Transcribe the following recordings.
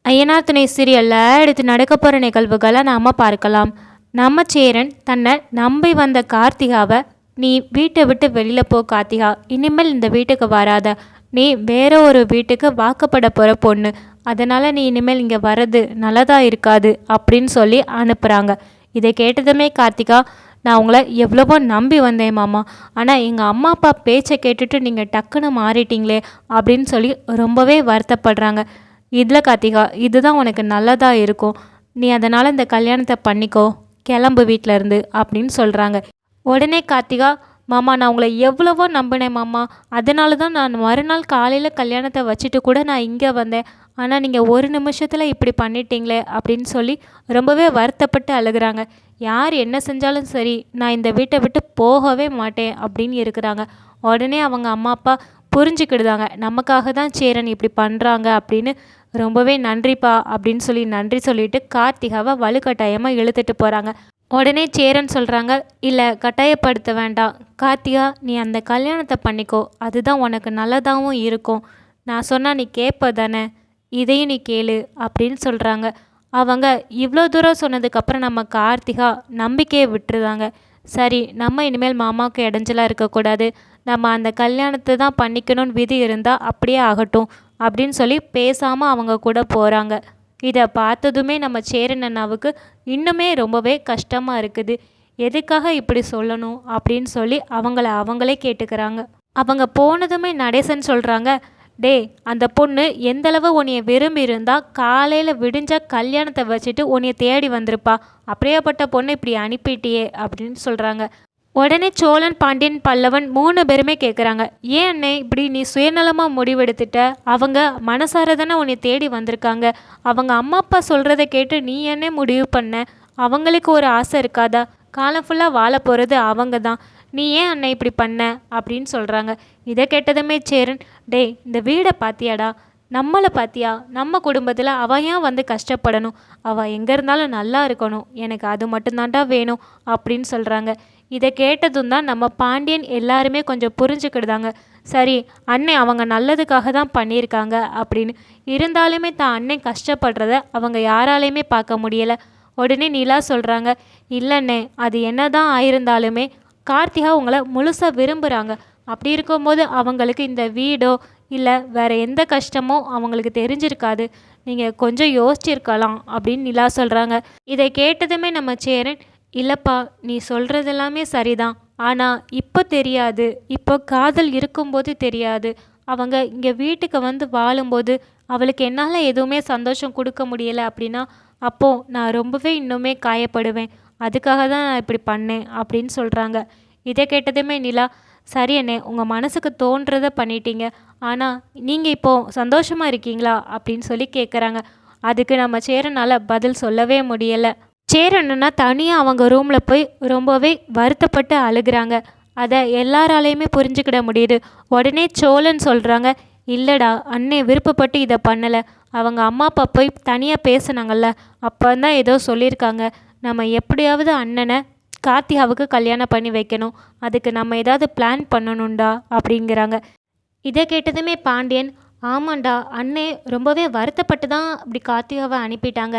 ஐயனார் துணை சீரியலில் அடுத்து நடக்க போகிற நிகழ்வுகளை நாம் பார்க்கலாம். நம்ம சேரன் தன்னை நம்பி வந்த கார்த்திகாவை, நீ வீட்டை விட்டு வெளியில் போ கார்த்திகா, இனிமேல் இந்த வீட்டுக்கு வராத, நீ வேற ஒரு வீட்டுக்கு வாக்கப்பட போகிற பொண்ணு, அதனால் நீ இனிமேல் இங்கே வர்றது நல்லதாக இருக்காது அப்படின்னு சொல்லி அனுப்புகிறாங்க. இதை கேட்டதுமே கார்த்திகா, நான் உங்களை எவ்வளவோ நம்பி வந்தேன் மாமா, ஆனால் எங்கள் அம்மா அப்பா பேச்சை கேட்டுட்டு நீங்கள் டக்குன்னு மாறிட்டீங்களே அப்படின்னு சொல்லி ரொம்பவே வருத்தப்படுறாங்க. இதில் கார்த்திகா, இதுதான் உனக்கு நல்லதாக இருக்கும், நீ அதனால் இந்த கல்யாணத்தை பண்ணிக்கோ, கிளம்பு வீட்டிலேருந்து அப்படின்னு சொல்கிறாங்க. உடனே கார்த்திகா, மாமா நான் உங்களை எவ்வளவோ நம்பினேன் மாமா, அதனால தான் நான் மறுநாள் காலையில் கல்யாணத்தை வச்சுட்டு கூட நான் இங்கே வந்தேன், ஆனால் நீங்கள் ஒரு நிமிஷத்தில் இப்படி பண்ணிட்டீங்களே அப்படின்னு சொல்லி ரொம்பவே வருத்தப்பட்டு அழுகிறாங்க. யார் என்ன செஞ்சாலும் சரி, நான் இந்த வீட்டை விட்டு போகவே மாட்டேன் அப்படின்னு இருக்கிறாங்க. உடனே அவங்க அம்மா அப்பா புரிஞ்சுக்கிடுதாங்க, நமக்காக தான் சேரன் இப்படி பண்ணுறாங்க அப்படின்னு. ரொம்பவே நன்றிப்பா அப்படின்னு சொல்லி நன்றி சொல்லிட்டு கார்த்திகாவை வலுக்கட்டாயமாக இழுத்துட்டு போகிறாங்க. உடனே சேரன் சொல்கிறாங்க, இல்லை கட்டாயப்படுத்த வேண்டாம் கார்த்திகா, நீ அந்த கல்யாணத்தை பண்ணிக்கோ, அதுதான் உனக்கு நல்லதாகவும் இருக்கும், நான் சொன்னால் நீ கேட்ப தானே, இதையும் நீ கேளு அப்படின்னு சொல்கிறாங்க. அவங்க இவ்வளோ தூரம் சொன்னதுக்கப்புறம் நம்ம கார்த்திகா நம்பிக்கையை விட்டுருதாங்க. சரி, நம்ம இனிமேல் மாமாவுக்கு இடைஞ்சலாக இருக்கக்கூடாது, நம்ம அந்த கல்யாணத்தை தான் பண்ணிக்கணும்னு விதி இருந்தால் அப்படியே ஆகட்டும் அப்படின்னு சொல்லி பேசாமல் அவங்க கூட போகிறாங்க. இதை பார்த்ததுமே நம்ம சேரன் அண்ணாவுக்கு இன்னுமே ரொம்பவே கஷ்டமாக இருக்குது. எதுக்காக இப்படி சொல்லணும் அப்படின்னு சொல்லி அவங்களே கேட்டுக்கிறாங்க. அவங்க போனதுமே நடேசன் சொல்கிறாங்க, டே, அந்த பொண்ணு எந்தளவு உன்னைய விரும்பி இருந்தால் காலையில் விடிஞ்சா கல்யாணத்தை வச்சுட்டு உன்னைய தேடி வந்திருப்பா, அப்படியேப்பட்ட பொண்ணு இப்படி அனுப்பிட்டியே அப்படின்னு சொல்கிறாங்க. உடனே சோழன், பாண்டியன், பல்லவன் 3 பேருமே கேட்குறாங்க, ஏன் அண்ணே இப்படி நீ சுயநலமாக முடிவெடுத்துட்ட, அவங்க மனசார தானே உன்னை தேடி வந்திருக்காங்க, அவங்க அம்மா அப்பா சொல்கிறத கேட்டு நீ என்ன முடிவு பண்ண, அவங்களுக்கு ஒரு ஆசை இருக்காதா, காலம் ஃபுல்லாக வாழ போகிறது அவங்க தான், நீ ஏன் அண்ணே இப்படி பண்ண அப்படின்னு சொல்கிறாங்க. இதை கேட்டதுமே சேரன், டே, இந்த வீடை பார்த்தியாடா, நம்மளை பார்த்தியா, நம்ம குடும்பத்தில் அவள் ஏன் வந்து கஷ்டப்படணும், அவள் எங்கே இருந்தாலும் நல்லா இருக்கணும், எனக்கு அது மட்டும்தான்டா வேணும் அப்படின்னு சொல்கிறாங்க. இதை கேட்டதும் தான் நம்ம பாண்டியன் எல்லாருமே கொஞ்சம் புரிஞ்சுக்கிடுதாங்க. சரி, அண்ணன் அவங்க நல்லதுக்காக தான் பண்ணியிருக்காங்க அப்படின்னு. இருந்தாலுமே தான் அண்ணன் கஷ்டப்படுறத அவங்க யாராலையுமே பார்க்க முடியலை. உடனே நிலா சொல்கிறாங்க, இல்லைண்ணே, அது என்ன தான் ஆயிருந்தாலுமே கார்த்திகா உங்களை முழுசாக விரும்புகிறாங்க, அப்படி இருக்கும்போது அவங்களுக்கு இந்த வீடோ இல்லை வேறு எந்த கஷ்டமோ அவங்களுக்கு தெரிஞ்சிருக்காது, நீங்கள் கொஞ்சம் யோசிச்சிருக்கலாம் அப்படின்னு நிலா சொல்கிறாங்க. இதை கேட்டதுமே நம்ம சேரன், இல்லைப்பா, நீ சொல்கிறது எல்லாமே சரிதான், ஆனால் இப்போ தெரியாது, இப்போ காதல் இருக்கும்போது தெரியாது, அவங்க இங்கே வீட்டுக்கு வந்து வாழும்போது அவளுக்கு என்னால் எதுவுமே சந்தோஷம் கொடுக்க முடியலை அப்படின்னா அப்போது நான் ரொம்பவே இன்னுமே காயப்படுவேன், அதுக்காக தான் நான் இப்படி பண்ணேன் அப்படின்னு சொல்கிறாங்க. இதை கேட்டதுமே நிலா, சரி அண்ணே, உங்கள் மனசுக்கு தோன்றதை பண்ணிட்டீங்க, ஆனால் நீங்கள் இப்போது சந்தோஷமாக இருக்கீங்களா அப்படின்னு சொல்லி கேட்குறாங்க. அதுக்கு நம்ம சேரனால் பதில் சொல்லவே முடியலை. சேரன்னா தனியாக அவங்க ரூமில் போய் ரொம்பவே வருத்தப்பட்டு அழுகிறாங்க. அதை எல்லாராலையுமே புரிஞ்சுக்கிட முடியுது. உடனே சோழன் சொல்கிறாங்க, இல்லைடா, அண்ணே விருப்பப்பட்டு இதை பண்ணலை, அவங்க அம்மா அப்பா போய் தனியாக பேசுனாங்கல்ல, அப்போ தான் ஏதோ சொல்லியிருக்காங்க, நம்ம எப்படியாவது அண்ணனை கார்த்திகாவுக்கு கல்யாணம் பண்ணி வைக்கணும், அதுக்கு நம்ம ஏதாவது பிளான் பண்ணணும்டா அப்படிங்கிறாங்க. இதை கேட்டதுமே பாண்டியன், ஆமாண்டா, அண்ணே ரொம்பவே வருத்தப்பட்டு தான் அப்படி கார்த்திகாவை அனுப்பிட்டாங்க,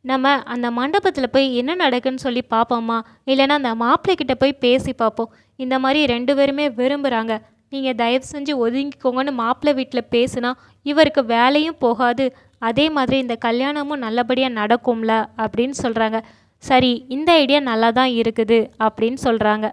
நம்ம அந்த மண்டபத்தில் போய் என்ன நடக்குன்னு சொல்லி பார்ப்போமா, இல்லைன்னா அந்த மாப்பிள்ளைக்கிட்ட போய் பேசி பார்ப்போம், இந்த மாதிரி 2 பேருமே விரும்புகிறாங்க, நீங்கள் தயவு செஞ்சு ஒதுங்கிக்கோங்கன்னு மாப்பிள்ளை வீட்டில் பேசுனா இவருக்கு வேலையும் போகாது, அதே மாதிரி இந்த கல்யாணமும் நல்லபடியாக நடக்கும்ல அப்படின்னு சொல்கிறாங்க. சரி, இந்த ஐடியா நல்லா தான் இருக்குது அப்படின்னு சொல்கிறாங்க.